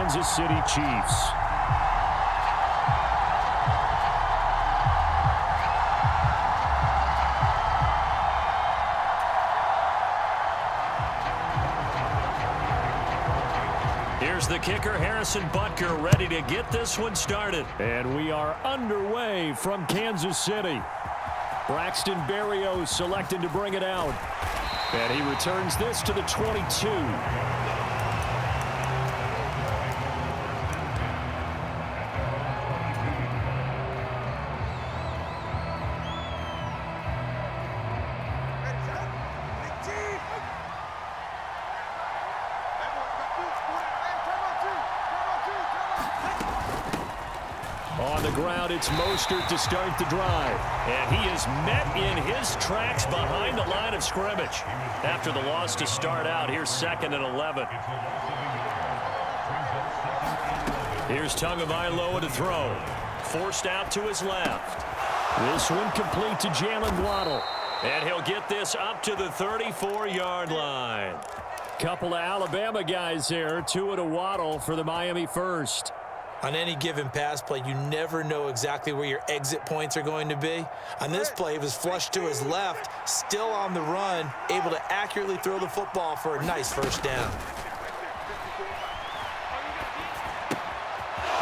Kansas City Chiefs. Here's the kicker, Harrison Butker, ready to get this one started. And we are underway from Kansas City. Braxton Berrios selected to bring it out. And he returns this to the 22. On the ground, it's Mostert to start the drive. And he is met in his tracks behind the line of scrimmage. After the loss to start out, here's 2nd and 11. Here's Tagovailoa to throw. Forced out to his left. This one complete to Jalen Waddle. And he'll get this up to the 34-yard line. Couple of Alabama guys there. Tua to Waddle for the Miami first. On any given pass play, you never know exactly where your exit points are going to be. On this play, it was flushed to his left, still on the run, able to accurately throw the football for a nice first down.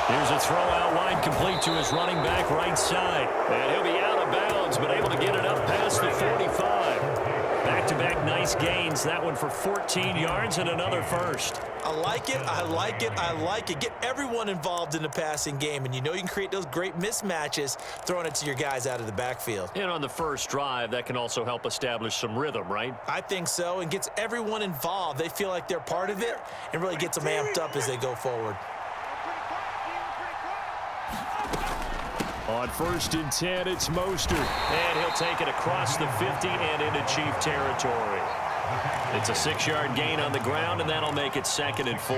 Here's a throw out wide, complete to his running back right side. And he'll be out of bounds, but able to get it up past the 45. Back-to-back nice gains. That one for 14 yards and another first. I like it, I like it, I like it. Get everyone involved in the passing game, and you know you can create those great mismatches throwing it to your guys out of the backfield. And on the first drive, that can also help establish some rhythm, right? I think so, and gets everyone involved. They feel like they're part of it and really gets them amped up as they go forward. On 1st and 10, it's Mostert. And he'll take it across the 50 and into Chief territory. It's a 6-yard gain on the ground, and that'll make it 2nd and 4.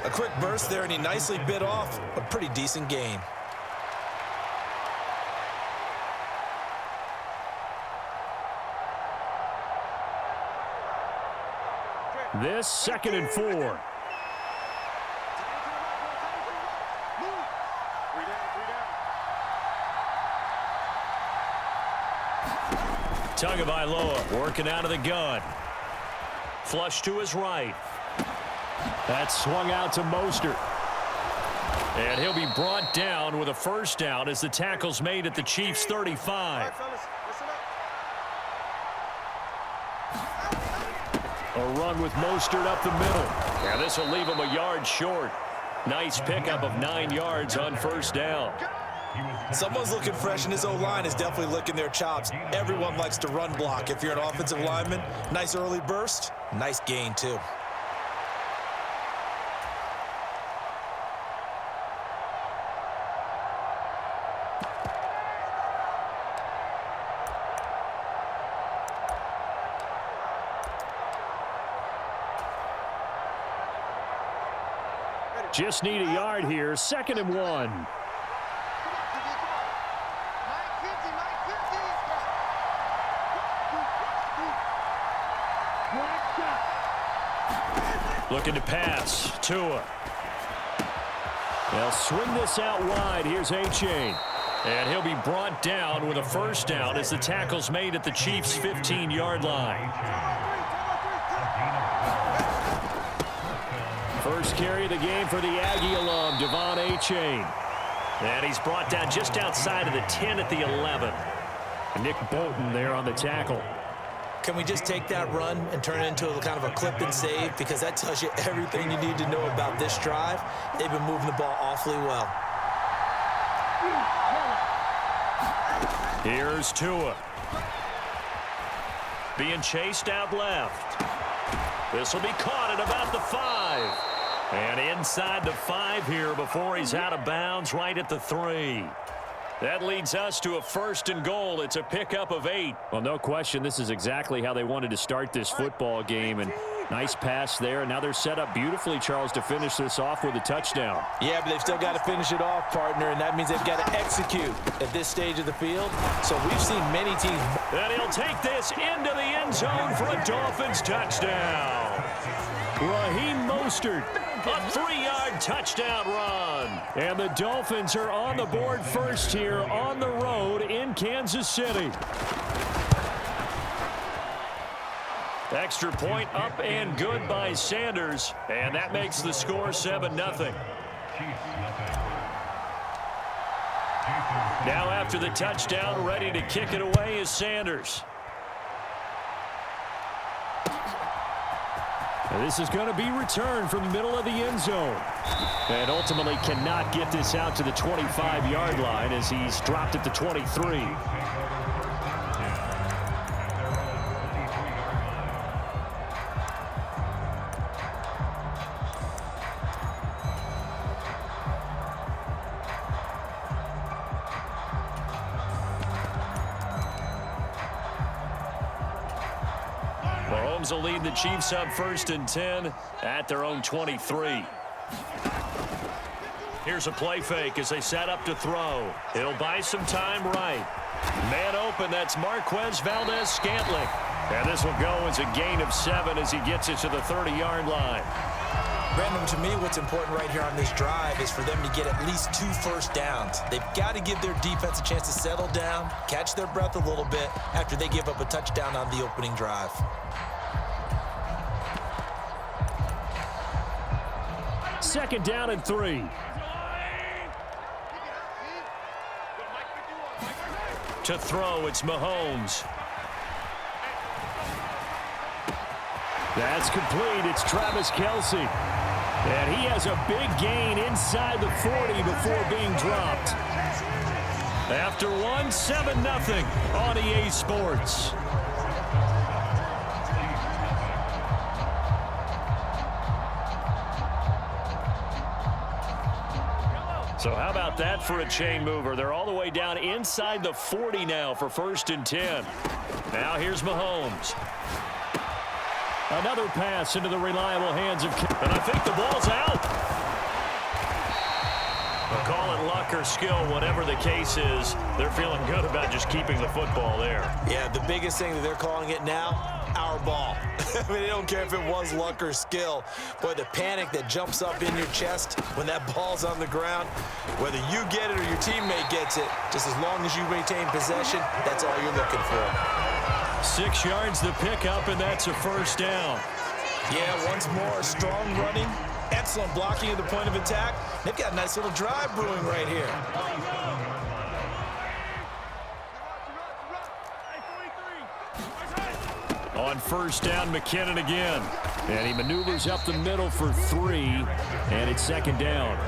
A quick burst there, and he nicely bit off a pretty decent gain. This 2nd and 4. Tagovailoa working out of the gun. Flush to his right. That's swung out to Mostert. And he'll be brought down with a first down as the tackle's made at the Chiefs' 35. A run with Mostert up the middle. Yeah, this will leave him a yard short. Nice pickup of 9 yards on first down. Someone's looking fresh, and his O-line is definitely licking their chops. Everyone likes to run block. If you're an offensive lineman, nice early burst, nice gain too. Just need a yard here. 2nd and 1. Looking to pass. Tua. They'll swing this out wide. Here's A-Chain. And he'll be brought down with a first down as the tackle's made at the Chiefs' 15-yard line. First carry of the game for the Aggie alum, Devon A-Chain. And he's brought down just outside of the 10 at the 11. Nick Bolton there on the tackle. Can we just take that run and turn it into a kind of a clip and save? Because that tells you everything you need to know about this drive. They've been moving the ball awfully well. Here's Tua. Being chased out left. This will be caught at about the 5. And inside the 5 here before he's out of bounds right at the 3. That leads us to a 1st and goal. It's a pickup of 8. Well, no question, this is exactly how they wanted to start this football game. And nice pass there. And now they're set up beautifully, Charles, to finish this off with a touchdown. Yeah, but they've still got to finish it off, partner, and that means they've got to execute at this stage of the field. So we've seen many teams. And he'll take this into the end zone for a Dolphins touchdown. Raheem Mostert Mostert. A 3-yard touchdown run. And the Dolphins are on the board first here on the road in Kansas City. Extra point up and good by Sanders. And that makes the score 7-0. Now after the touchdown, ready to kick it away is Sanders. And this is going to be returned from the middle of the end zone. And ultimately cannot get this out to the 25-yard line as he's dropped at the 23. Mahomes will lead the Chiefs up 1st and 10 at their own 23. Here's a play fake as they set up to throw. He'll buy some time right. Man open, that's Marquez Valdez-Scantling. And this will go as a gain of 7 as he gets it to the 30-yard line. Brandon, to me, what's important right here on this drive is for them to get at least 2 first downs. They've got to give their defense a chance to settle down, catch their breath a little bit after they give up a touchdown on the opening drive. Second down and 3. To throw, it's Mahomes. That's complete. It's Travis Kelce. And he has a big gain inside the 40 before being dropped. After one, 7-0 on EA Sports. So how about that for a chain mover? They're all the way down inside the 40 now for 1st and 10. Now here's Mahomes. Another pass into the reliable hands of Kelce. And I think the ball's out. They'll call it luck or skill, whatever the case is. They're feeling good about just keeping the football there. Yeah, the biggest thing that they're calling it now, our ball. I mean, they don't care if it was luck or skill. Boy, the panic that jumps up in your chest when that ball's on the ground, whether you get it or your teammate gets it, just as long as you maintain possession, that's all you're looking for. 6 yards the pickup, and that's a 1st down. Yeah, once more, strong running, excellent blocking at the point of attack. They've got a nice little drive brewing right here. On 1st down, McKinnon again. And he maneuvers up the middle for 3, and it's 2nd down.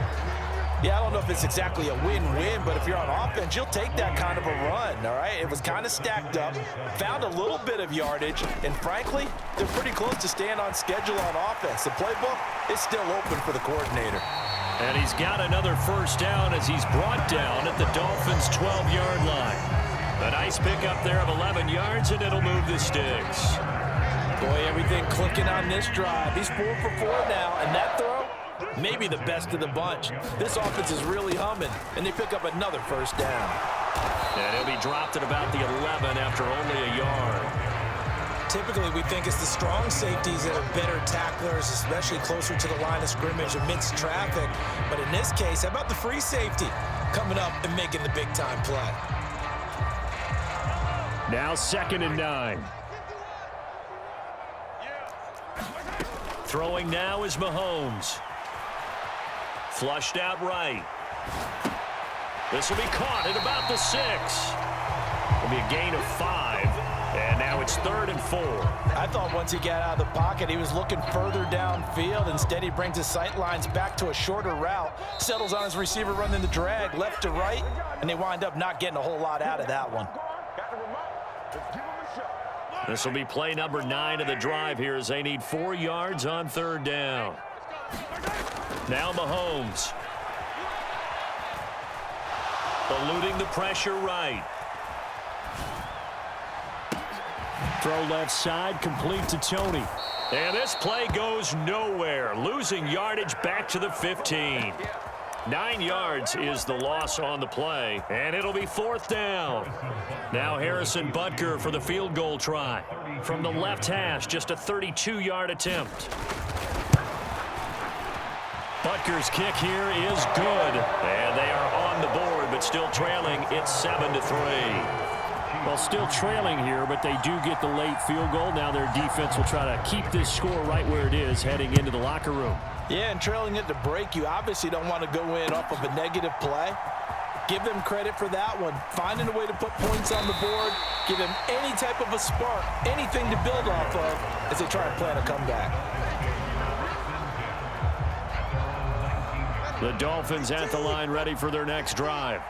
Yeah, I don't know if it's exactly a win-win, but if you're on offense, you'll take that kind of a run, all right? It was kind of stacked up, found a little bit of yardage, and frankly, they're pretty close to staying on schedule on offense. The playbook is still open for the coordinator. And he's got another 1st down as he's brought down at the Dolphins' 12-yard line. A nice pickup there of 11 yards, and it'll move the sticks. Boy, everything clicking on this drive. He's 4 for 4 now, and that throw, maybe the best of the bunch. This offense is really humming, and they pick up another 1st down. And he'll be dropped at about the 11 after only a yard. Typically, we think it's the strong safeties that are better tacklers, especially closer to the line of scrimmage amidst traffic. But in this case, how about the free safety coming up and making the big-time play? Now 2nd and 9. Throwing now is Mahomes. Flushed out right. This will be caught at about the 6. It'll be a gain of 5. And now it's 3rd and 4. I thought once he got out of the pocket, he was looking further downfield. Instead, he brings his sight lines back to a shorter route, settles on his receiver running the drag left to right, and they wind up not getting a whole lot out of that one. This will be play number 9 of the drive here as they need 4 yards on 3rd down. Now Mahomes. Eluding the pressure right. Throw left side, complete to Tony. And this play goes nowhere. Losing yardage back to the 15. 9 yards is the loss on the play, and it'll be 4th down. Now Harrison Butker for the field goal try. From the left hash, just a 32-yard attempt. Butker's kick here is good. And they are on the board, but still trailing. It's 7-3. Well, still trailing here, but they do get the late field goal. Now their defense will try to keep this score right where it is heading into the locker room. Yeah, and trailing it to break, you obviously don't want to go in off of a negative play. Give them credit for that one. Finding a way to put points on the board, give them any type of a spark, anything to build off of as they try and plan a comeback. The Dolphins at the line ready for their next drive.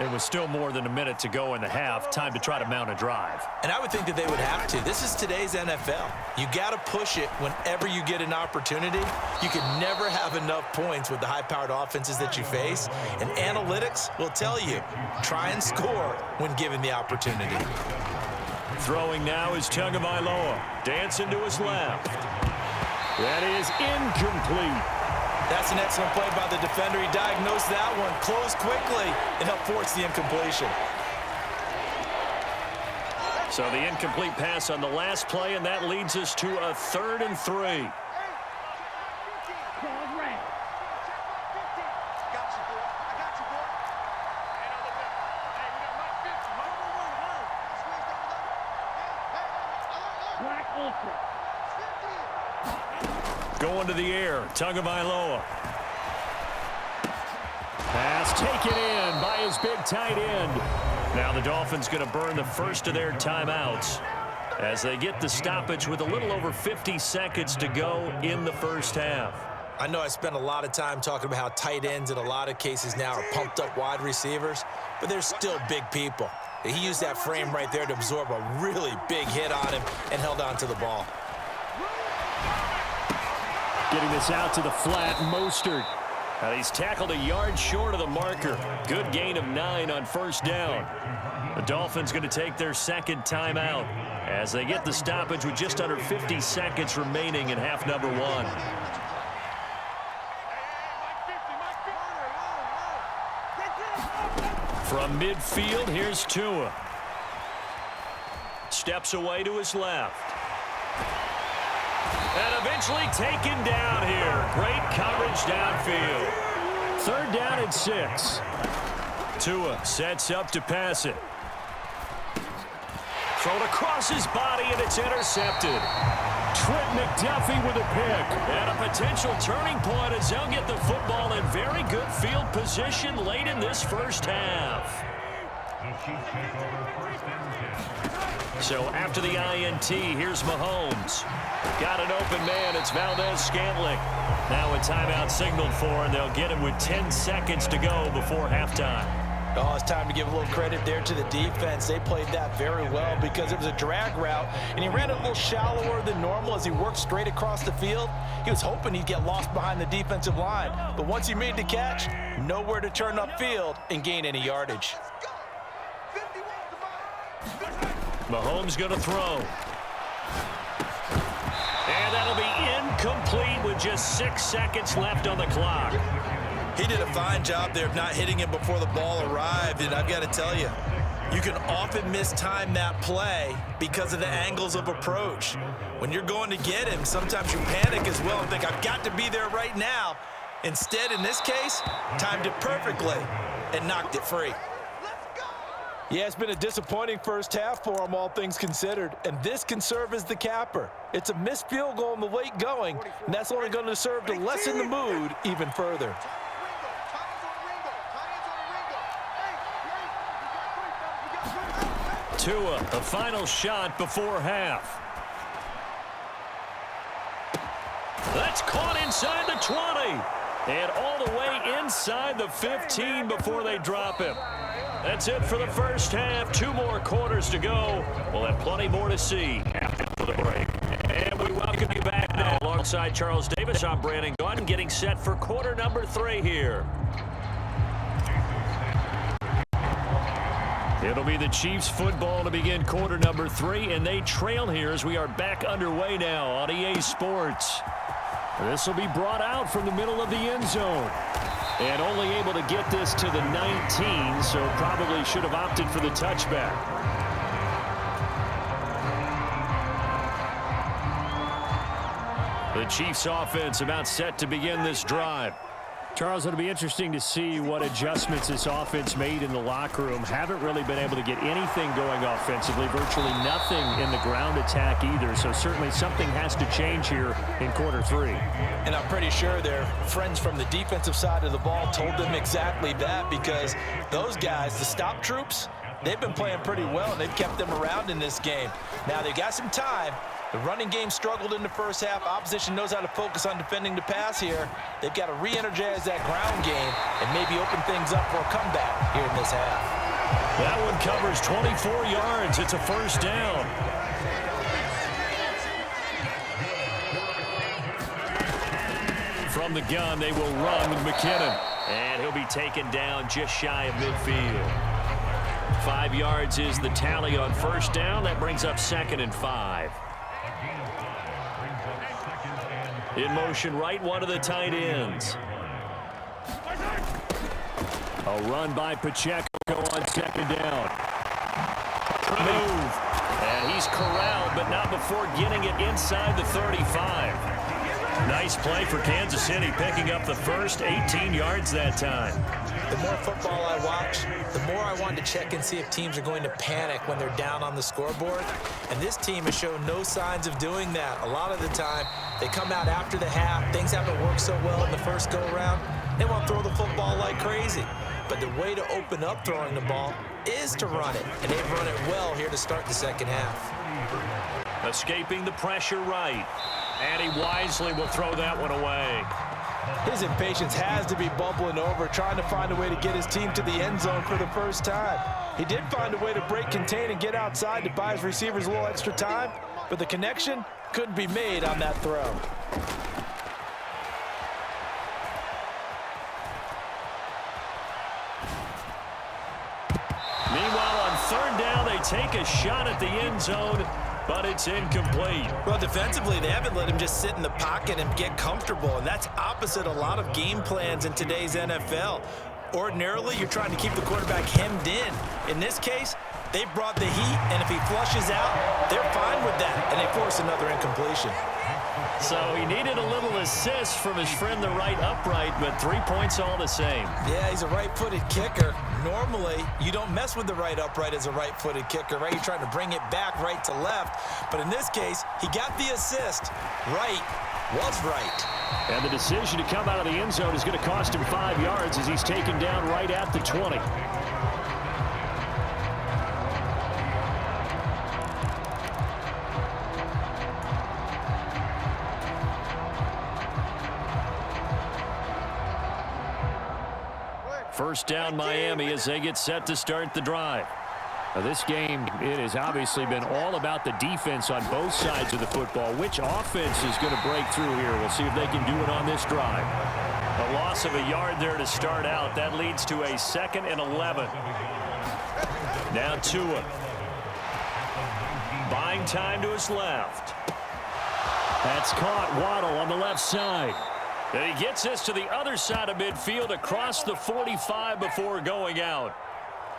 It was still more than a minute to go in the half. Time to try to mount a drive. And I would think that they would have to. This is today's NFL. You got to push it whenever you get an opportunity. You can never have enough points with the high-powered offenses that you face. And analytics will tell you, try and score when given the opportunity. Throwing now is Tagovailoa. Dancing to his left. That is incomplete. That's an excellent play by the defender. He diagnosed that one, closed quickly, and helped force the incompletion. So the incomplete pass on the last play, and that leads us to a 3rd and 3. Going to the air, Tagovailoa. Pass taken in by his big tight end. Now the Dolphins going to burn the first of their timeouts as they get the stoppage with a little over 50 seconds to go in the first half. I know I spent a lot of time talking about how tight ends in a lot of cases now are pumped up wide receivers, but they're still big people. He used that frame right there to absorb a really big hit on him and held on to the ball. Getting this out to the flat, Mostert. And he's tackled a yard short of the marker. Good gain of 9 on first down. The Dolphins going to take their second timeout as they get the stoppage with just under 50 seconds remaining in half number 1. From midfield, here's Tua. Steps away to his left. And eventually taken down here. Great coverage downfield. 3rd down and 6. Tua sets up to pass it. Thrown across his body, and it's intercepted. Trent McDuffie with a pick. And a potential turning point as they'll get the football in very good field position late in this first half. So after the INT, here's Mahomes. Got an open man. It's Valdez-Scantling. Now a timeout signaled for, and they'll get him with 10 seconds to go before halftime. Oh, it's time to give a little credit there to the defense. They played that very well because it was a drag route, and he ran it a little shallower than normal as he worked straight across the field. He was hoping he'd get lost behind the defensive line, but once he made the catch, nowhere to turn upfield and gain any yardage. Mahomes going to throw. And that'll be incomplete with just 6 seconds left on the clock. He did a fine job there of not hitting him before the ball arrived, and I've got to tell you, you can often mistime that play because of the angles of approach. When you're going to get him, sometimes you panic as well and think, I've got to be there right now. Instead, in this case, timed it perfectly and knocked it free. Yeah, it's been a disappointing first half for him, all things considered, and this can serve as the capper. It's a missed field goal in the late going, and that's only going to serve to lessen the mood even further. Tua, the final shot before half. That's caught inside the 20. And all the way inside the 15 before they drop him. That's it for the first half. 2 more quarters to go. We'll have plenty more to see after the break. And we welcome you back now. Alongside Charles Davis, I'm Brandon Gunn, getting set for quarter number 3 here. It'll be the Chiefs football to begin quarter number 3, and they trail here as we are back underway now on EA Sports. This will be brought out from the middle of the end zone. And only able to get this to the 19, so probably should have opted for the touchback. The Chiefs offense about set to begin this drive. Charles, it'll be interesting to see what adjustments this offense made in the locker room. Haven't really been able to get anything going offensively, virtually nothing in the ground attack either. So certainly something has to change here in quarter three. And I'm pretty sure their friends from the defensive side of the ball told them exactly that, because those guys, the stop troops, they've been playing pretty well, and they've kept them around in this game. Now, they've got some time. The running game struggled in the first half. Opposition knows how to focus on defending the pass here. They've got to re-energize that ground game and maybe open things up for a comeback here in this half. That one covers 24 yards. It's a first down. From the gun, they will run with McKinnon. And he'll be taken down just shy of midfield. 5 yards is the tally on first down. That brings up 2nd and 5. In motion right, one of the tight ends. A run by Pacheco on 2nd down. Move. And he's corralled, but not before getting it inside the 35. Nice play for Kansas City, picking up the first 18 yards that time. The more football I watch, the more I want to check and see if teams are going to panic when they're down on the scoreboard. And this team has shown no signs of doing that. A lot of the time, they come out after the half. Things haven't worked so well in the first go-around. They want to throw the football like crazy. But the way to open up throwing the ball is to run it. And they've run it well here to start the second half. Escaping the pressure right. And he wisely will throw that one away. His impatience has to be bubbling over, trying to find a way to get his team to the end zone for the first time. He did find a way to break contain and get outside to buy his receivers a little extra time, but the connection couldn't be made on that throw. Meanwhile, on 3rd down, they take a shot at the end zone, but it's incomplete. Well, defensively, they haven't let him just sit in the pocket and get comfortable, and that's opposite a lot of game plans in today's NFL. Ordinarily, you're trying to keep the quarterback hemmed in. In this case, they brought the heat, and if he flushes out, they're fine with that, and they force another incompletion. So he needed a little assist from his friend, the right upright, but 3 points all the same. Yeah, he's a right-footed kicker. Normally, you don't mess with the right upright as a right-footed kicker, right? You're trying to bring it back right to left. But in this case, he got the assist. Right was right. And the decision to come out of the end zone is going to cost him 5 yards as he's taken down right at the 20. First down Miami as they get set to start the drive. Now this game, it has obviously been all about the defense on both sides of the football. Which offense is going to break through here? We'll see if they can do it on this drive. A loss of a yard there to start out. That leads to a 2nd and 11. Now Tua. Buying time to his left. That's caught. Waddle on the left side. And he gets this to the other side of midfield across the 45 before going out.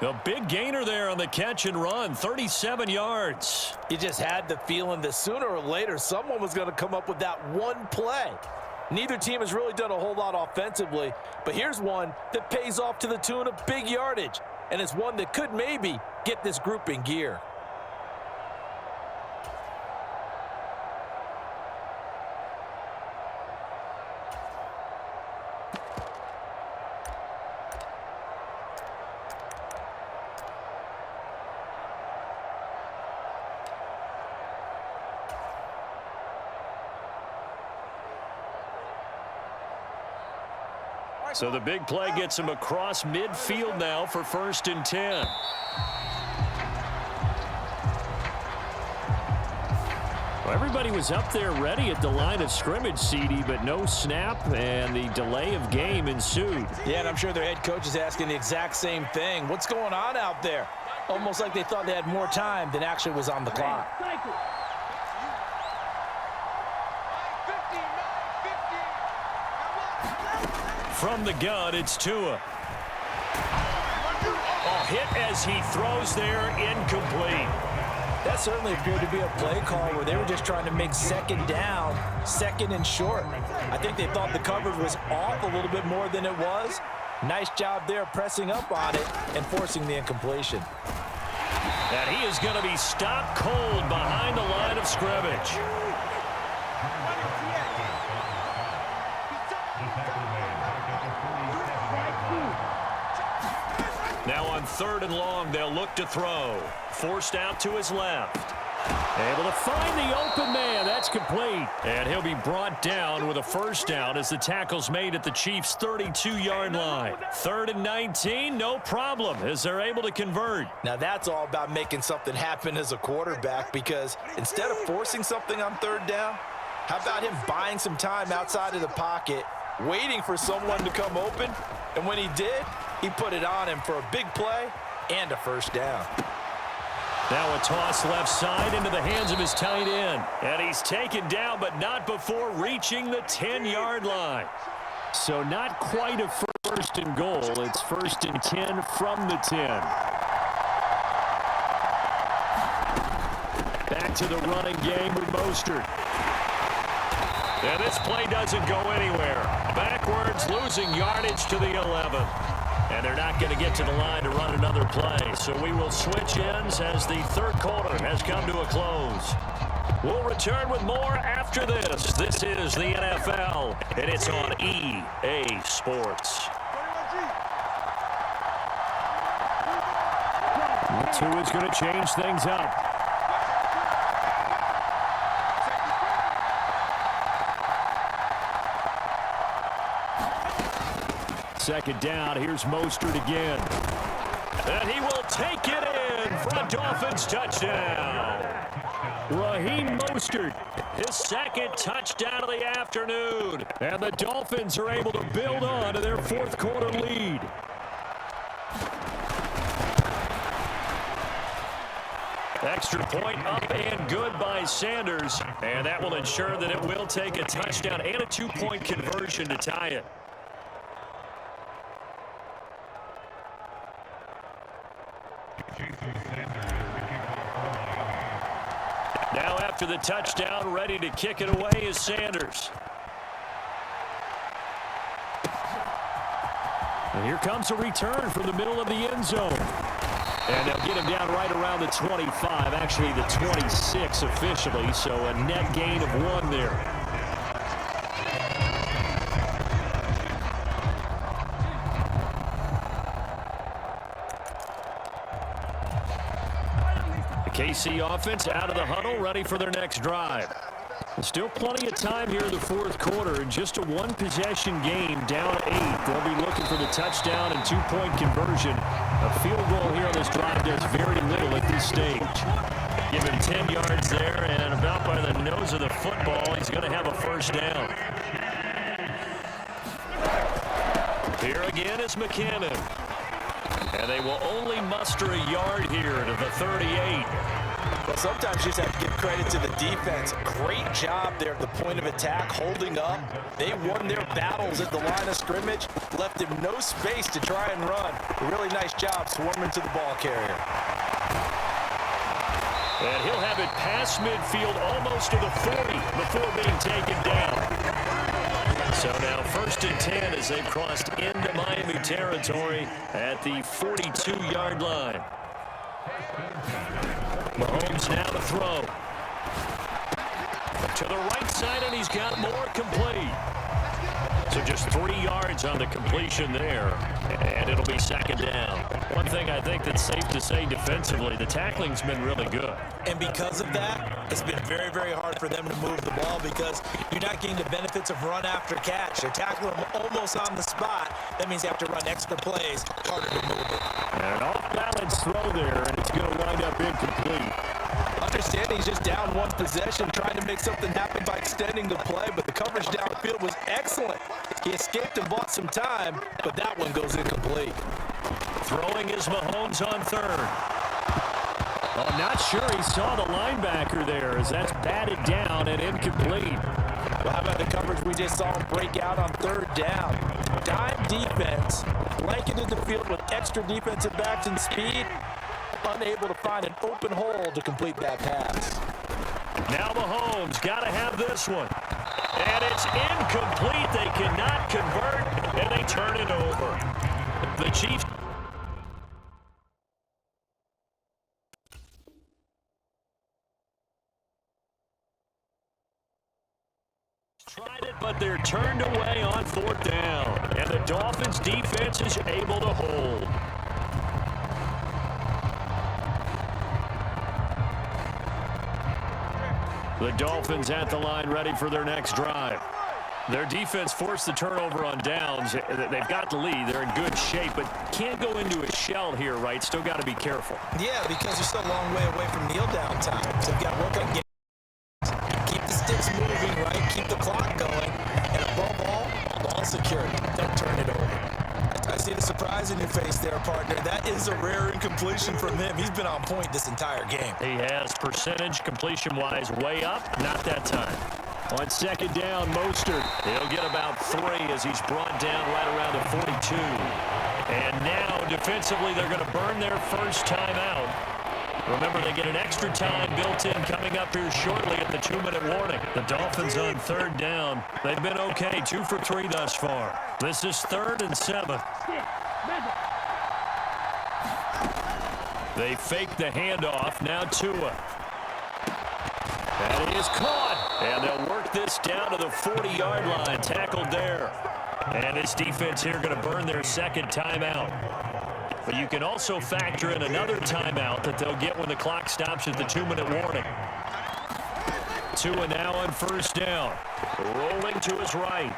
A big gainer there on the catch and run, 37 yards. You just had the feeling that sooner or later someone was going to come up with that one play. Neither team has really done a whole lot offensively, but here's one that pays off to the tune of big yardage, and it's one that could maybe get this group in gear. So the big play gets him across midfield now for 1st and 10. Well, everybody was up there ready at the line of scrimmage, CD, but no snap, and the delay of game ensued. Yeah, and I'm sure their head coach is asking the exact same thing. What's going on out there? Almost like they thought they had more time than actually was on the clock. From the gun, it's Tua. A hit as he throws there, incomplete. That certainly appeared to be a play call where they were just trying to make second down, second and short. I think they thought the coverage was off a little bit more than it was. Nice job there pressing up on it and forcing the incompletion. And he is going to be stopped cold behind the line of scrimmage. Now on 3rd and long, they'll look to throw. Forced out to his left. Able to find the open man. That's complete. And he'll be brought down with a first down as the tackle's made at the Chiefs' 32-yard line. 3rd and 19, no problem, as they're able to convert. Now that's all about making something happen as a quarterback, because instead of forcing something on 3rd down, how about him buying some time outside of the pocket, waiting for someone to come open, and when he did, he put it on him for a big play and a first down. Now a toss left side into the hands of his tight end. And he's taken down, but not before reaching the 10-yard line. So not quite a first and goal. It's 1st and 10 from the 10. Back to the running game with Mostert. And this play doesn't go anywhere. Backwards, losing yardage to the 11. And they're not going to get to the line to run another play. So we will switch ends as the 3rd quarter has come to a close. We'll return with more after this. This is the NFL, and it's on EA Sports. That's who is going to change things up. Second down, here's Mostert again. And he will take it in for a Dolphins touchdown. Raheem Mostert, his 2nd touchdown of the afternoon. And the Dolphins are able to build on to their 4th quarter lead. Extra point up and good by Sanders. And that will ensure that it will take a touchdown and a 2-point conversion to tie it. Now after the touchdown, ready to kick it away is Sanders. And here comes a return from the middle of the end zone. And they'll get him down right around the 25, actually the 26 officially, so a net gain of 1 there. KC offense out of the huddle, ready for their next drive. Still plenty of time here in the 4th quarter, and just a 1-possession game, down 8. They'll be looking for the touchdown and 2-point conversion. A field goal here on this drive does very little at this stage. Give him 10 yards there, and about by the nose of the football, he's going to have a first down. Here again is McKinnon. And they will only muster a yard here to the 38. Well, sometimes you just have to give credit to the defense. Great job there at the point of attack, holding up. They won their battles at the line of scrimmage, left him no space to try and run. A really nice job swarming to the ball carrier. And he'll have it past midfield almost to the 40 before being taken down. So now 1st and 10 as they've crossed into Miami territory at the 42-yard line. Mahomes now to throw. To the right side, and he's got more complete. So just 3 yards on the completion there, and it'll be 2nd down. One thing I think that's safe to say defensively, the tackling's been really good. And because of that, it's been very, very hard for them to move the ball because you're not getting the benefits of run after catch. They're tackling them almost on the spot. That means they have to run extra plays, harder to move it. And an off-balance throw there, and it's going to wind up incomplete. Understand he's just down 1 possession, trying to make something happen by extending the play, but the coverage downfield was excellent. He escaped and bought some time, but that one goes incomplete. Throwing is Mahomes on 3rd. I'm not sure he saw the linebacker there as that's batted down and incomplete. Well, how about the coverage we just saw him break out on 3rd down? Dime defense, blanketed the field with extra defensive backs and speed. unable to find an open hole to complete that pass. Now Mahomes got to have this one. And it's incomplete. They cannot convert, and they turn it over. The Chiefs tried it, but they're turned away on 4th down. And the Dolphins' defense is able to hold. The Dolphins at the line ready for their next drive. Their defense forced the turnover on downs. They've got the lead. They're in good shape, but can't go into a shell here, right? Still got to be careful. Yeah, because they're still a long way away from kneel down time. So you've got to work on getting. Keep the sticks moving, right? Keep the clock going. And above all, ball security. Don't turn it over. I see the surprise in your face there, partner. That is a rare incompletion from him. He's been on point this entire game. He has percentage completion-wise way up. Not that time. On 2nd down, Mostert. He'll get about 3 as he's brought down right around the 42. And now, defensively, they're going to burn their first timeout. Remember, they get an extra time built in coming up here shortly at the 2-minute warning. The Dolphins on 3rd down. They've been okay, 2 for 3 thus far. This is 3rd and 7. They fake the handoff. Now Tua. That is caught. And they'll work this down to the 40-yard line. Tackled there. And this defense here going to burn their 2nd timeout. But you can also factor in another timeout that they'll get when the clock stops at the 2-minute warning. Tua now on 1st down. Rolling to his right.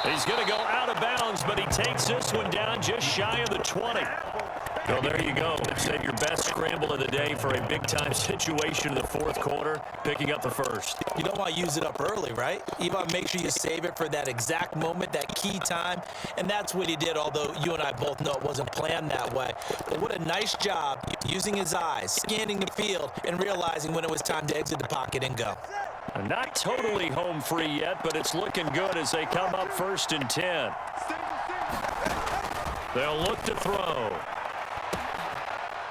He's going to go out of bounds, but he takes this one down just shy of the 20. Well, there you go. Save your best scramble of the day for a big-time situation in the 4th quarter, picking up the 1st. You don't want to use it up early, right? You want to make sure you save it for that exact moment, that key time, and that's what he did, although you and I both know it wasn't planned that way. But what a nice job using his eyes, scanning the field, and realizing when it was time to exit the pocket and go. Not totally home free yet, but it's looking good as they come up 1st and 10. They'll look to throw.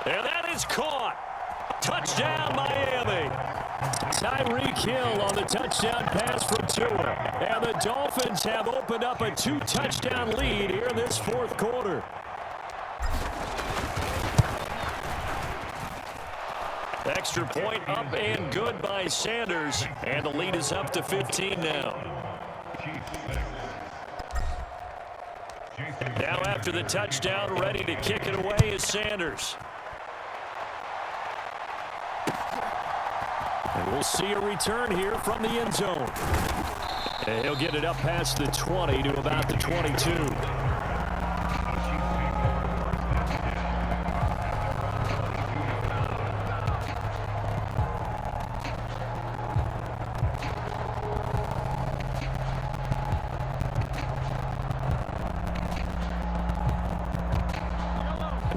And that is caught. Touchdown, Miami. Tyreek Hill on the touchdown pass from Tua. And the Dolphins have opened up a 2-touchdown lead here in this 4th quarter. Extra point up and good by Sanders. And the lead is up to 15 now. Now after the touchdown, ready to kick it away is Sanders. And we'll see a return here from the end zone. And he'll get it up past the 20 to about the 22.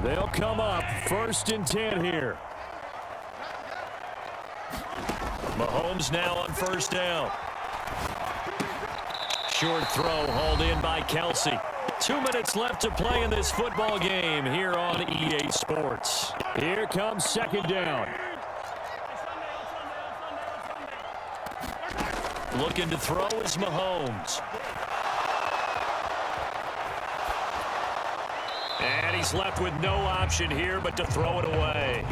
They'll come up 1st and 10 here. Mahomes now on 1st down. Short throw hauled in by Kelsey. 2 minutes left to play in this football game here on EA Sports. Here comes 2nd down. Looking to throw is Mahomes. And he's left with no option here but to throw it away.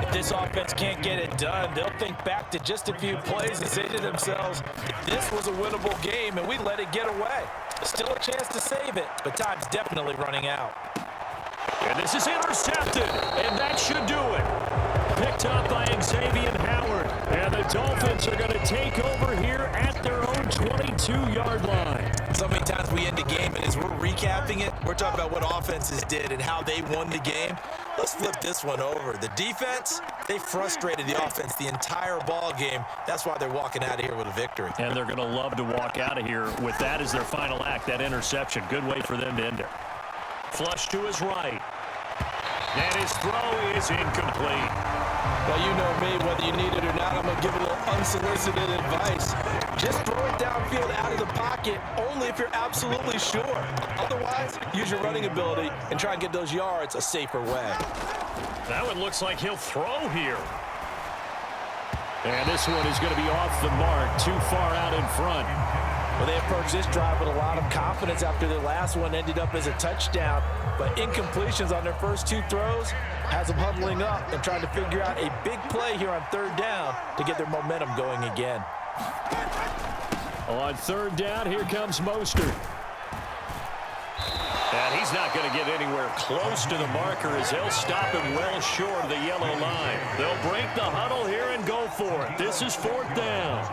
If this offense can't get it done, they'll think back to just a few plays and say to themselves, this was a winnable game and we let it get away. Still a chance to save it, but time's definitely running out. And this is intercepted, and that should do it. Picked up by Xavier Howard. And the Dolphins are going to take over here at their own 22-yard line. So many times we end the game, and as we're recapping it, we're talking about what offenses did and how they won the game. Let's flip this one over. The defense, they frustrated the offense the entire ball game. That's why they're walking out of here with a victory. And they're going to love to walk out of here with that as their final act, that interception. Good way for them to end it. Flush to his right. And his throw is incomplete. Well, you know me, whether you need it or not, I'm going to give it a little unsolicited advice. Just throw it downfield out of the pocket only if you're absolutely sure. Otherwise, use your running ability and try and get those yards a safer way. That one looks like he'll throw here. And this one is going to be off the mark, too far out in front. Well, they approached this drive with a lot of confidence after their last one ended up as a touchdown. But incompletions on their first two throws has them huddling up and trying to figure out a big play here on third down to get their momentum going again. On third down, here comes Mostert. And he's not going to get anywhere close to the marker as they'll stop him well short of the yellow line. They'll break the huddle here and go for it. This is fourth down.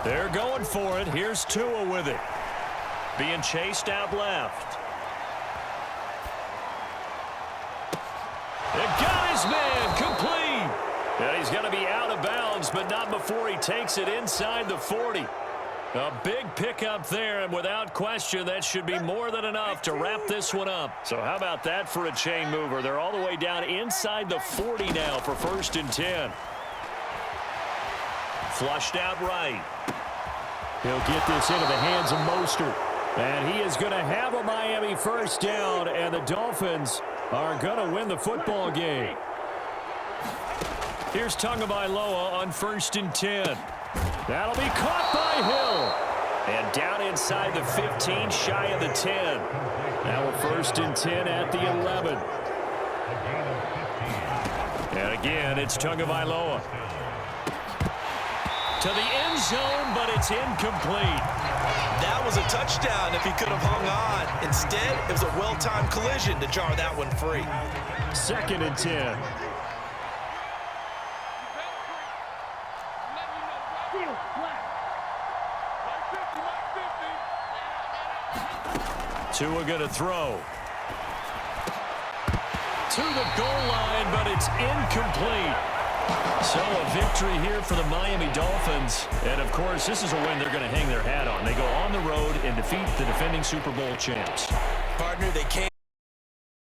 They're going for it. Here's Tua with it. Being chased out left. It got his man complete. And he's going to be out of bounds, but not before he takes it inside the 40. A big pickup there, and without question, that should be more than enough to wrap this one up. So how about that for a chain mover? They're all the way down inside the 40 now for 1st and 10. Flushed out right. He'll get this into the hands of Mostert. And he is going to have a Miami first down, and the Dolphins are going to win the football game. Here's Tagovailoa on 1st and 10. That'll be caught by Hill. And down inside the 15, shy of the 10. Now a 1st and 10 at the 11. And again, it's Tagovailoa. To the end zone, but it's incomplete. That was a touchdown if he could have hung on. Instead, it was a well-timed collision to jar that one free. 2nd and 10. Tua going to throw. To the goal line, but it's incomplete. So a victory here for the Miami Dolphins. And, of course, this is a win they're going to hang their hat on. They go on the road and defeat the defending Super Bowl champs. Partner, they came